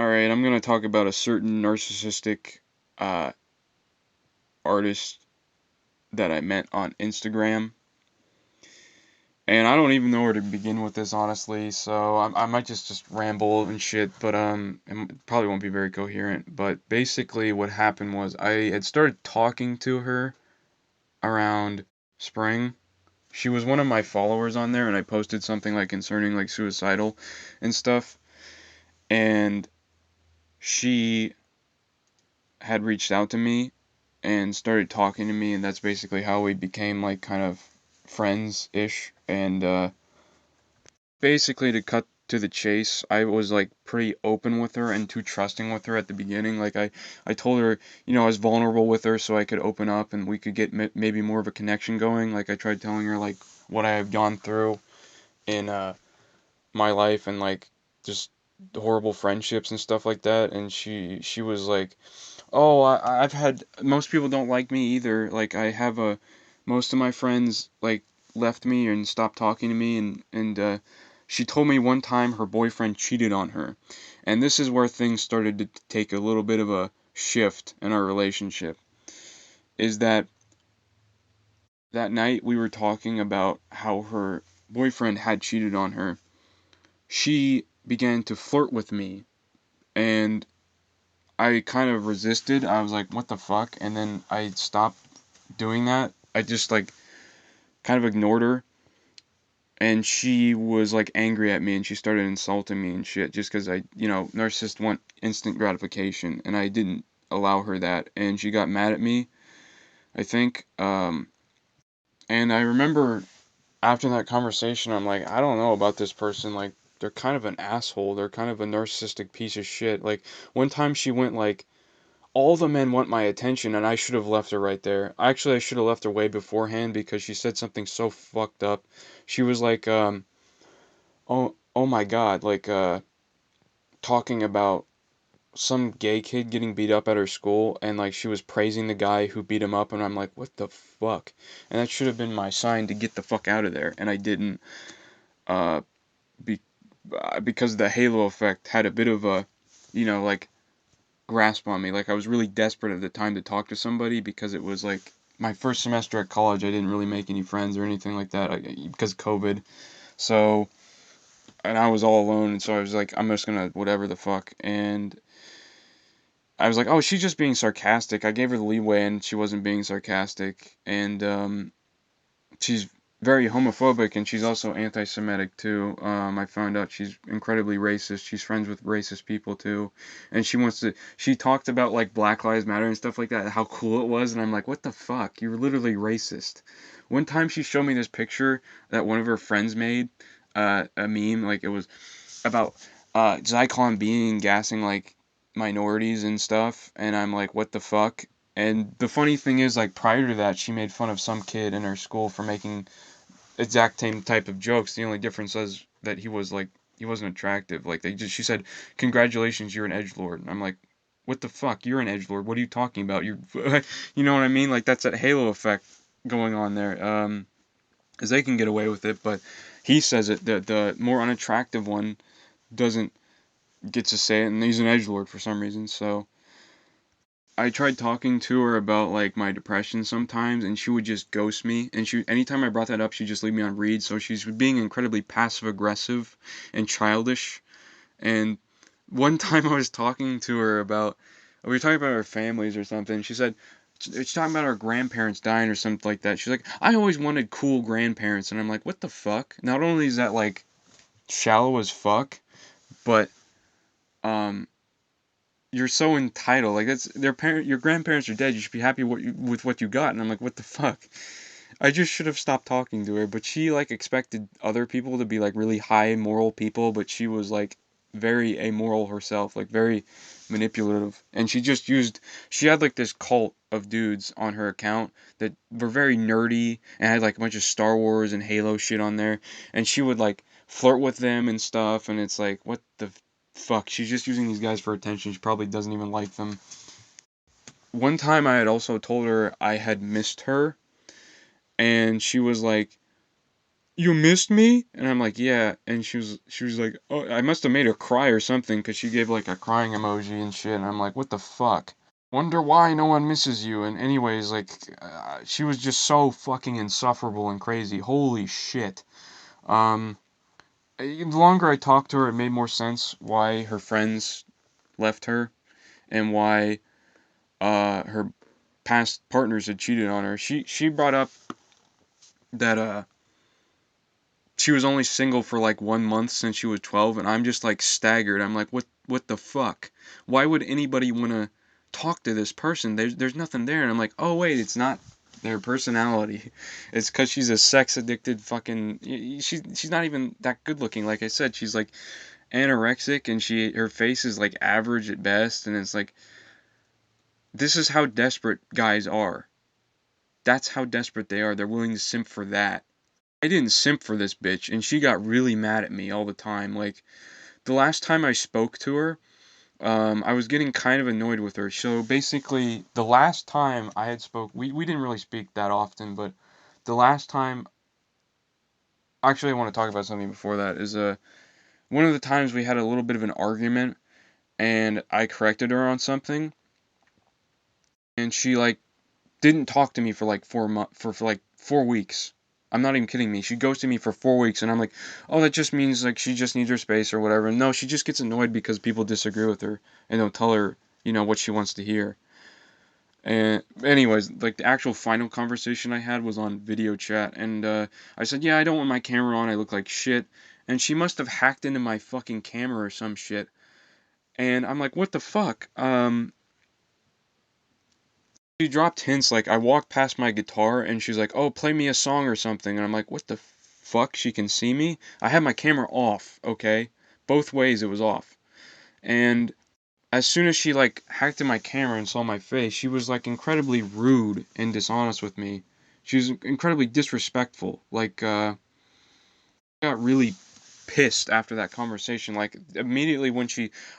Alright, I'm gonna talk about a certain narcissistic uh, artist that I met on Instagram. And I don't even know where to begin with this, honestly, so I might just ramble and shit, but it probably won't be very coherent. But basically, what happened was I had started talking to her around spring. She was one of my followers on there, and I posted something like concerning like suicidal and stuff, and she had reached out to me and started talking to me, and that's basically how we became like kind of friends ish. And basically, to cut to the chase, I was like pretty open with her and too trusting with her at the beginning. Like I told her, I was vulnerable with her so I could open up and we could get maybe more of a connection going. Like I tried telling her like what I have gone through in my life and like just horrible friendships and stuff like that. And she was like, oh, I've had most people don't like me either. Like I have most of my friends like left me and stopped talking to me, and she told me one time her boyfriend cheated on her. And this is where things started to take a little bit of a shift in our relationship. Is that night we were talking about how her boyfriend had cheated on her. She began to flirt with me, and I kind of resisted. I was like, what the fuck? And then I stopped doing that. I just like kind of ignored her, and she was like angry at me and she started insulting me and shit just because narcissists want instant gratification and I didn't allow her that, and she got mad at me, I think. And I remember after that conversation, I'm like, I don't know about this person. Like, they're kind of an asshole. They're kind of a narcissistic piece of shit. Like, one time she went like, all the men want my attention, and I should have left her right there. Actually, I should have left her way beforehand because she said something so fucked up. She was like, oh my god, like, talking about some gay kid getting beat up at her school, and like she was praising the guy who beat him up, and I'm like, what the fuck? And that should have been my sign to get the fuck out of there, and I didn't, uh, be, because the halo effect had a bit of a, like, grasp on me. Like I was really desperate at the time to talk to somebody because it was like my first semester at college. I didn't really make any friends or anything like that because of COVID. So, and I was all alone, and so I was like, I'm just gonna whatever the fuck. And I was like, oh, she's just being sarcastic. I gave her the leeway, and she wasn't being sarcastic. And she's very homophobic, and she's also anti-Semitic too. I found out she's incredibly racist. She's friends with racist people too, and She talked about like Black Lives Matter and stuff like that, how cool it was, and I'm like, what the fuck? You're literally racist. One time she showed me this picture that one of her friends made, a meme, like it was about Zyklon being gassing like minorities and stuff, and I'm like, what the fuck? And the funny thing is, like prior to that, she made fun of some kid in her school for making exact same type of jokes. The only difference was that he wasn't attractive. Like she said, "Congratulations, you're an edgelord." And I'm like, "What the fuck? You're an edgelord. What are you talking about? You know what I mean? Like that's that halo effect going on there. 'Cause they can get away with it, but he says it. The more unattractive one doesn't get to say it, and he's an edgelord for some reason. So I tried talking to her about like my depression sometimes, and she would just ghost me. And anytime I brought that up, she'd just leave me on read. So she's being incredibly passive aggressive and childish. And one time I was talking to her about, we were talking about our families or something. She said, it's talking about our grandparents dying or something like that. She's like, I always wanted cool grandparents, and I'm like, what the fuck? Not only is that like shallow as fuck, but um you're so entitled. Like that's your grandparents are dead. You should be happy with what you got. And I'm like, what the fuck? I just should have stopped talking to her. But she like expected other people to be like really high moral people, but she was like very amoral herself, like very manipulative. And she had like this cult of dudes on her account that were very nerdy and had like a bunch of Star Wars and Halo shit on there. And she would like flirt with them and stuff. And it's like, what the fuck? She's just using these guys for attention. She probably doesn't even like them. One time I had also told her I had missed her, and she was like, you missed me? And I'm like, yeah. And she was like, oh, I must have made her cry or something because she gave like a crying emoji and shit. And I'm like, what the fuck? Wonder why no one misses you. And anyways, like, she was just so fucking insufferable and crazy. Holy shit. Um, the longer I talked to her, it made more sense why her friends left her and why her past partners had cheated on her. She brought up that she was only single for like 1 month since she was 12, and I'm just like staggered. I'm like, what the fuck? Why would anybody want to talk to this person? There's nothing there. And I'm like, oh wait, it's not their personality. It's because she's a sex addicted fucking. She's not even that good looking. Like I said, she's like anorexic, and her face is like average at best, and it's like this is how desperate guys are. That's how desperate they are. They're willing to simp for that. I didn't simp for this bitch, and she got really mad at me all the time. Like, the last time I spoke to her, I was getting kind of annoyed with her. So basically, the last time I had spoke, we didn't really speak that often, but the last time, actually, I want to talk about something before that, is one of the times we had a little bit of an argument, and I corrected her on something, and she, like, didn't talk to me for like 4 months for like 4 weeks. I'm not even kidding me. She ghosted me for 4 weeks, and I'm like, oh, that just means like she just needs her space or whatever. No, she just gets annoyed because people disagree with her and don't tell her, what she wants to hear. And anyways, like the actual final conversation I had was on video chat, and I said, yeah, I don't want my camera on. I look like shit. And she must have hacked into my fucking camera or some shit. And I'm like, what the fuck? She dropped hints like I walked past my guitar and she's like, "Oh, play me a song or something." And I'm like, "What the fuck? She can see me?" I had my camera off, okay? Both ways it was off. And as soon as she like hacked in my camera and saw my face, she was like incredibly rude and dishonest with me. She was incredibly disrespectful. Like I got really pissed after that conversation. Like immediately when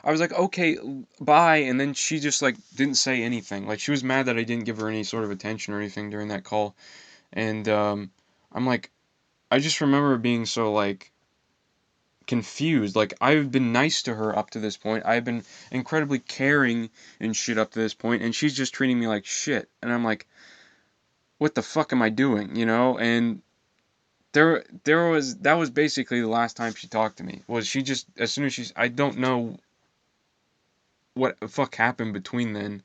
I was like, okay, bye, and then she just like didn't say anything. Like she was mad that I didn't give her any sort of attention or anything during that call. And I'm like, I just remember being so like confused. Like I've been nice to her up to this point. I've been incredibly caring and shit up to this point, and she's just treating me like shit. And I'm like, what the fuck am I doing? And there was that was basically the last time she talked to me. Was she just as soon as I don't know what the fuck happened between then.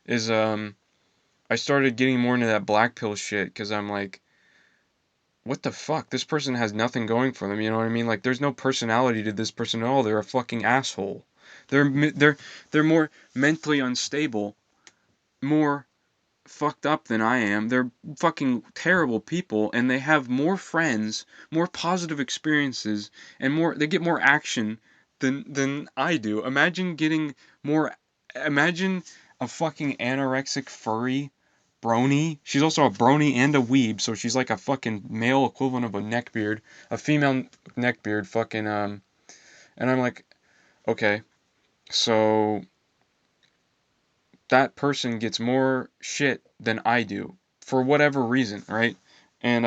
Is I started getting more into that black pill shit because I'm like, what the fuck? This person has nothing going for them. You know what I mean? Like, there's no personality to this person at all. They're a fucking asshole. They're more mentally unstable, more fucked up than I am. They're fucking terrible people, and they have more friends, more positive experiences, and they get more action than I do. More imagine a fucking anorexic furry brony. She's also a brony and a weeb, so she's like a fucking male equivalent of a neckbeard, a female neckbeard, fucking and I'm like, okay, so that person gets more shit than I do for whatever reason, right? And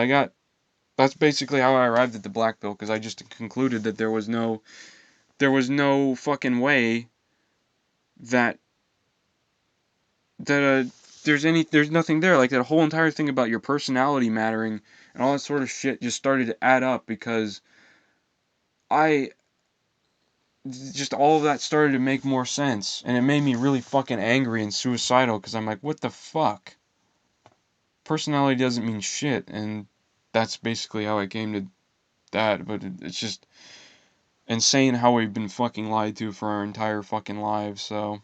that's basically how I arrived at the black pill because I just concluded that there was no fucking way that that there's nothing there. Like that whole entire thing about your personality mattering and all that sort of shit just started to add up because I just all of that started to make more sense and it made me really fucking angry and suicidal because I'm like, what the fuck? Personality doesn't mean shit, and that's basically how I came to that. But it's just insane how we've been fucking lied to for our entire fucking lives. So